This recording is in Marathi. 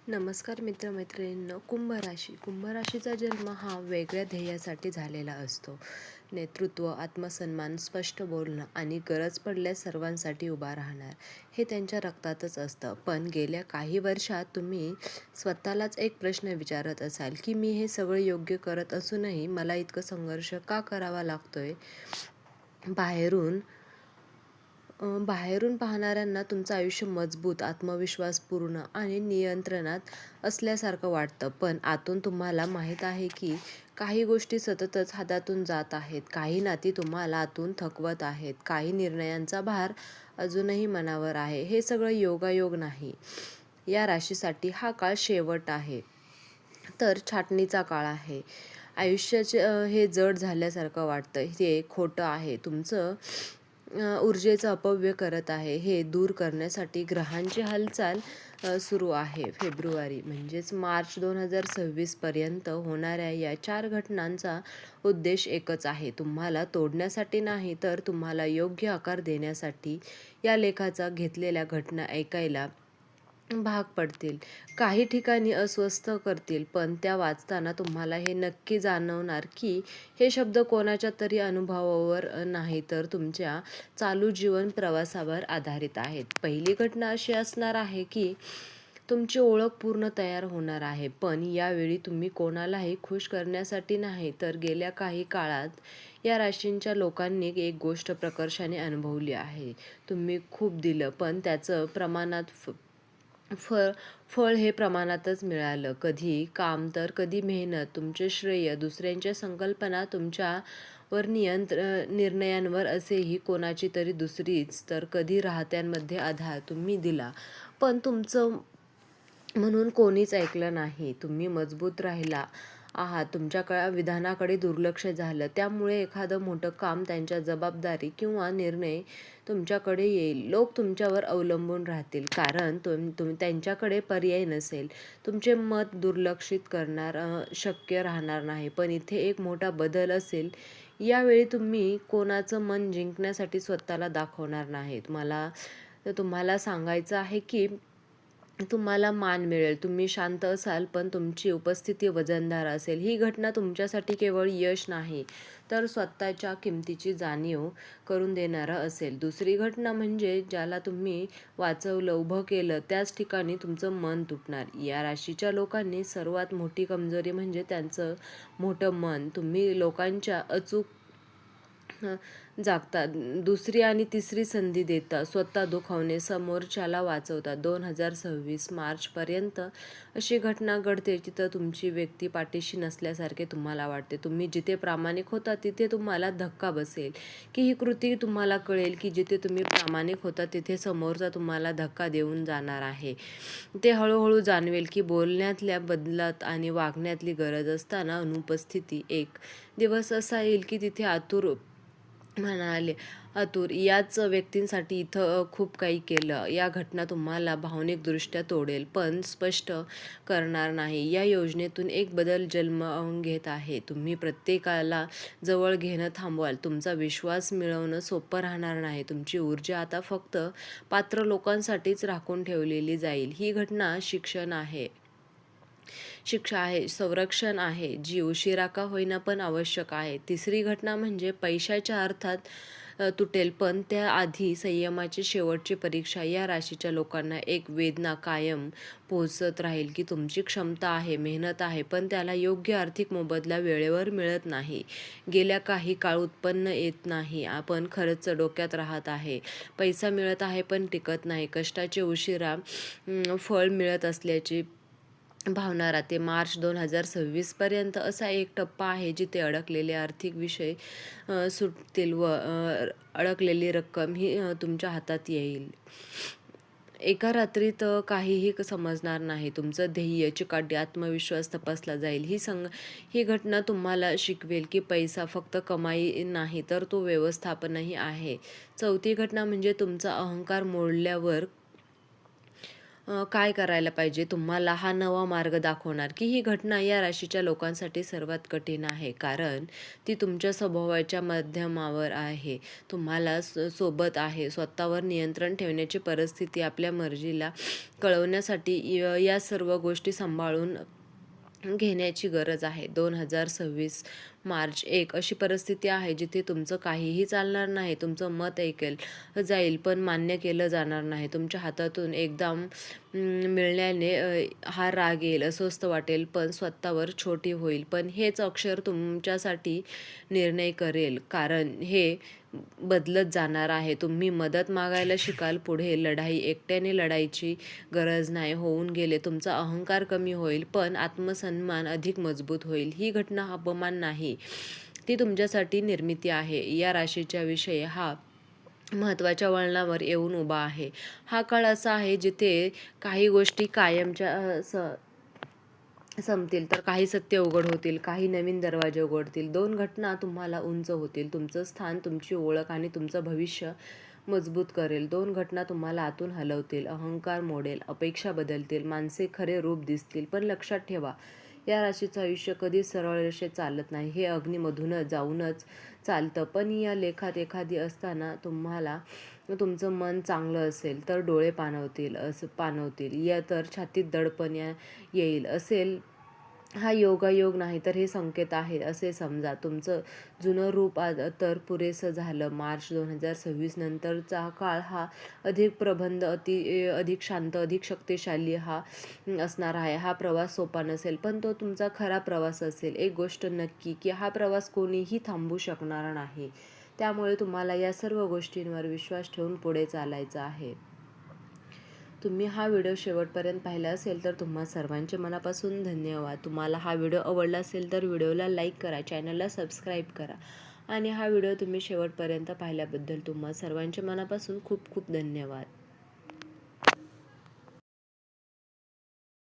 नमस्कार मित्रमैत्रिणींनो. कुंभ राशीचा जन्म हा वेगळ्या ध्येयासाठी झालेला असतो. नेतृत्व, आत्मसन्मान, स्पष्ट बोलणं आणि गरज पडल्यास सर्वांसाठी उभा राहणार हे त्यांच्या रक्तातच असतं. पण गेल्या काही वर्षात तुम्ही स्वतःलाच एक प्रश्न विचारत असाल की मी हे सगळं योग्य करत असूनही मला इतकं संघर्ष का करावा लागतोय. बाहेरून बाहेरून पाहणाऱ्यांना तुमचं आयुष्य मजबूत, आत्मविश्वासपूर्ण आणि नियंत्रणात असल्यासारखं वाटतं. पण आतून तुम्हाला माहीत आहे की काही गोष्टी सततच हातातून जात आहेत. काही नाती तुम्हाला आतून थकवत आहेत. काही निर्णयांचा भार अजूनही मनावर आहे. हे सगळं योगायोग नाही. या राशीसाठी हा काळ शेवट आहे, तर छाटणीचा काळ आहे. आयुष्याचे हे जड झाल्यासारखं वाटतं, हे खोटं आहे. तुमचं ऊर्जेचं अपव्यय करत आहे. हे दूर करण्यासाठी ग्रहांची हालचाल सुरू आहे. फेब्रुवारी म्हणजेच मार्च 2026 पर्यंत होणाऱ्या या 4 घटनांचा उद्देश एकच आहे. तुम्हाला तोडण्यासाठी नाही, तर तुम्हाला योग्य आकार देण्यासाठी. या लेखाचा घेतलेल्या घटना ऐकायला भाग पडतील, काही ठिकाणी अस्वस्थ करतील, पण त्या वाचताना तुम्हाला हे नक्की जाणवणार की हे शब्द कोणाच्या तरी अनुभवावर नाही, तर तुमच्या चालू जीवन प्रवासावर आधारित आहेत. पहिली घटना अशी असणार आहे की तुमची ओळख पूर्ण तयार होणार आहे, पण यावेळी तुम्ही कोणालाही खुश करण्यासाठी नाही, तर गेल्या काही काळात या राशींच्या लोकांनी एक गोष्ट प्रकर्षाने अनुभवली आहे. तुम्ही खूप दिलं, पण त्याचं प्रमाणात फळ हे प्रमाणातच मिळालं. कधी काम तर कधी मेहनत, तुमचे श्रेय, दुसऱ्यांच्या संकल्पना, तुमच्यावर निर्णयांवर असेही कोणाची तरी दुसरीच, तर कधी राहत्यांमध्ये आधार तुम्ही दिला, पण तुमचं म्हणून कोणीच ऐकलं नाही. तुम्ही मजबूत राहिला आहात. तुमच्या विधानाकडे दुर्लक्ष झालं. त्यामुळे एखादं मोठं काम, त्यांच्या जबाबदारी किंवा निर्णय तुमच्याकडे येईल. लोक तुमच्यावर अवलंबून राहतील, कारण त्यांच्याकडे पर्याय नसेल. तुमचे मत दुर्लक्षित करणार शक्य राहणार नाही. पण इथे एक मोठा बदल असेल. यावेळी तुम्ही कोणाचं मन जिंकण्यासाठी स्वतःला दाखवणार नाहीत. मला तुम्हाला सांगायचं आहे की तुम्हाला मान मिळेल. तुम्ही शांत असाल, पण तुमची उपस्थिती वजनदार असेल. ही घटना तुमच्यासाठी केवळ यश नाही, तर स्वतःच्या किमतीची जाणीव करून देणारं असेल. दुसरी घटना म्हणजे ज्याला तुम्ही वाचवलं, उभं केलं, त्याच ठिकाणी तुमचं मन तुटणार. या राशीच्या लोकांनी सर्वात मोठी कमजोरी म्हणजे त्यांचं मोठं मन. तुम्ही लोकांच्या अचूक जागता, दुसरी आणि तिसरी संधी देता, स्वतः दुखावणे, समोरच्याला वाचवता. 2026 मार्चपर्यंत अशी घटना घडते जिथं तुमची व्यक्ती पाठीशी नसल्यासारखे तुम्हाला वाटते. तुम्ही जिथे प्रामाणिक होता तिथे तुम्हाला धक्का बसेल, की ही कृती तुम्हाला कळेल की जिथे तुम्ही प्रामाणिक होता तिथे समोरचा तुम्हाला धक्का देऊन जाणार आहे. ते हळूहळू जाणवेल की बोलण्यातल्या बदलात आणि वागण्यातली गरज असताना अनुपस्थिती. एक दिवस असा येईल की तिथे म्हणाले, याच व्यक्तींसाठी इथं खूप काही केलं. या घटना तुम्हाला भावनिकदृष्ट्या तोडेल, पण स्पष्ट करणार नाही. या योजनेतून एक बदल जन्म घेत आहे. तुम्ही प्रत्येकाला जवळ घेणं थांबवाल. तुमचा विश्वास मिळवणं सोपं राहणार नाही. तुमची ऊर्जा आता फक्त पात्र लोकांसाठीच राखून ठेवलेली जाईल. ही घटना शिक्षा आहे, संरक्षण आहे, जी उशिरा का होईना पण आवश्यक आहे. तिसरी घटना म्हणजे पैशाच्या अर्थात तुटेल, पण त्याआधी संयमाची शेवटची परीक्षा. या राशीच्या लोकांना एक वेदना कायम पोहोचत राहील की तुमची क्षमता आहे, मेहनत आहे, पण त्याला योग्य आर्थिक मोबदला वेळेवर मिळत नाही. गेल्या काही काळ उत्पन्न येत नाही, आपण खर्च डोक्यात राहत आहे. पैसा मिळत आहे पण टिकत नाही. कष्टाचे उशिरा फळ मिळत असल्याची भावना राहते. मार्च 2026 पर्यंत असा एक टप्पा आहे जिथे अडकलेले आर्थिक विषय सुटतील व अडकलेली रक्कम ही तुमच्या हातात येईल. एका रात्रीत काहीही समजणार नाही. तुमचं ध्येय, चिकाटी, आत्मविश्वास तपासला जाईल. ही घटना तुम्हाला शिकवेल की पैसा फक्त कमाई नाही, तर तो व्यवस्थापनही आहे. चौथी घटना म्हणजे तुमचा अहंकार मोडल्यावर काय करायला पाहिजे, तुम्हाला हा नवा मार्ग दाखवणार, की ही घटना या राशीच्या लोकांसाठी सर्वात कठीण आहे. कारण ती तुमच्या स्वभावाच्या माध्यमावर आहे. तुम्हाला सोबत आहे. स्वतःवर नियंत्रण ठेवण्याची परिस्थिती आपल्या मर्जीला कळवण्यासाठी या सर्व गोष्टी सांभाळून घेण्याची गरज आहे. 2026 मार्च 1 अशी परिस्थिती आहे जिथे तुमचं काहीही चालणार नाही. तुमचं मत ऐकेल जाईल पण मान्य केलं जाणार नाही. तुमच्या हातातून एकदम मिळण्याने हा राग येईल, अस्वस्थ वाटेल, पण स्वतःवर छोटी होईल. पण हेच अक्षर तुमच्यासाठी निर्णय करेल, कारण हे बदलत जाणार आहे. तुम्ही मदत मागायला शिकाल. पुढे लढाई एकट्याने लढायची गरज नाही. होऊन गेले. तुमचा अहंकार कमी होईल, पण आत्मसन्मान अधिक मजबूत होईल. ही घटना अपमान नाही, ती तुमच्यासाठी निर्मिती आहे. या राशीच्या विषयी हा महत्त्वाच्या वळणावर येऊन उभा आहे. हा काळ असा आहे जिथे काही गोष्टी कायमच्या संपतील, तर काही सत्य उघड होतील, काही नवीन दरवाजे उघडतील. 2 घटना तुम्हाला उंच होतील. तुमचं स्थान, तुमची ओळख आणि तुमचं भविष्य मजबूत करेल. 2 घटना तुम्हाला आतून हलवतील. अहंकार मोडेल, अपेक्षा बदलतील, माणसे खरे रूप दिसतील. पण लक्षात ठेवा, या राशीचं आयुष्य कधीच सरळ रेषेत चालत नाही. हे अग्नीमधूनच जाऊनच चालतं. पण या लेखात एखादी असताना तुम्हाला तुमचं मन चांगलं असेल तर डोळे पाणवतील या तर छातीत दडपण येईल असेल. हा योगायोग नाही तर हे संकेत आहेत असे समजा. तुमचं जुनं रूप तर पुरेसं झालं. मार्च 2026 नंतरचा काळ हा अधिक प्रबंध, अधिक शांत, अधिक शक्तिशाली हा असणार आहे. हा प्रवास सोपा नसेल, पण तो तुमचा खरा प्रवास असेल. एक गोष्ट नक्की, की हा प्रवास कोणीही थांबवू शकणार नाही. त्यामुळे तुम्हाला या सर्व गोष्टींवर विश्वास ठेवून पुढे चालायचं आहे. तुम्ही हा व्हिडिओ शेवटपर्यंत पाहिला असेल तर तुम्हा सर्वांचे मनापासून धन्यवाद. तुम्हाला हा व्हिडिओ आवडला असेल तर व्हिडिओला लाईक करा, चॅनलला सबस्क्राईब करा आणि हा व्हिडिओ तुम्ही शेवटपर्यंत पाहिल्याबद्दल तुम्हा सर्वांचे मनापासून खूप खूप धन्यवाद.